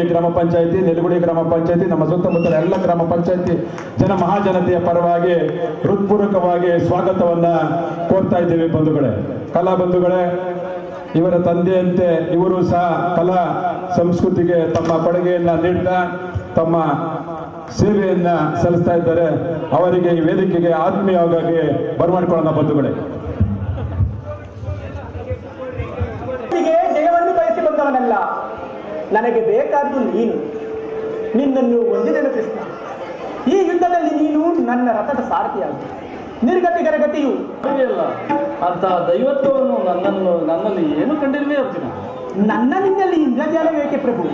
ಗ್ರಾಮ ಪಂಚಾಯತಿ, ನೆಲಗುಡಿ ಗ್ರಾಮ ಪಂಚಾಯತಿ, ನಮ್ಮ ಸುತ್ತಮುತ್ತಲ ಎಲ್ಲ ಗ್ರಾಮ ಪಂಚಾಯತಿ ಮಹಾಜನತೆಯ ಪರವಾಗಿ ಹೃತ್ಪೂರ್ವಕವಾಗಿ ಸ್ವಾಗತವನ್ನ ಕೋರ್ತಾ ಇದ್ದೇವೆ. ಬಂಧುಗಳೇ, ಕಲಾ ಬಂಧುಗಳೇ, ಇವರ ತಂದೆಯಂತೆ ಇವರು ಸಹ ಕಲಾ ಸಂಸ್ಕೃತಿಗೆ ತಮ್ಮ ಕೊಡುಗೆಯನ್ನ ನೀಡ್ತಾ ತಮ್ಮ ಸೇವೆಯನ್ನ ಸಲ್ಲಿಸ್ತಾ ಇದ್ದಾರೆ. ಅವರಿಗೆ ಈ ವೇದಿಕೆಗೆ ಆತ್ಮೀಯವಾಗಿ ಬರಮಾಡಿಕೊಳ್ಳೋಣ. ಬಂಧುಗಳೇ, ಜಯವನ್ನು ಬಯಸಿ ಬಂದವನಲ್ಲ, ನನಗೆ ಬೇಕಾದ್ದು ನೀನು. ನಿನ್ನನ್ನು ಒಂದಿನ ಕೃಷ್ಣ, ಈ ಯುದ್ಧದಲ್ಲಿ ನೀನು ನನ್ನ ರಥದ ಸಾರಥಿಯಾಗು. ನಿರ್ಗತಿಗರ ಗತಿಯು ಅಲ್ಲ ಅಂತ ದೈವತ್ವವನ್ನು ನನ್ನಲ್ಲಿ ಏನು ಕಂಡಿರುವೆ ಅರ್ಜುನ? ನನ್ನ ನಿನ್ನಲ್ಲಿ ಇಂದ್ರಜಾಲ ಏಕೆ ಪ್ರಭು?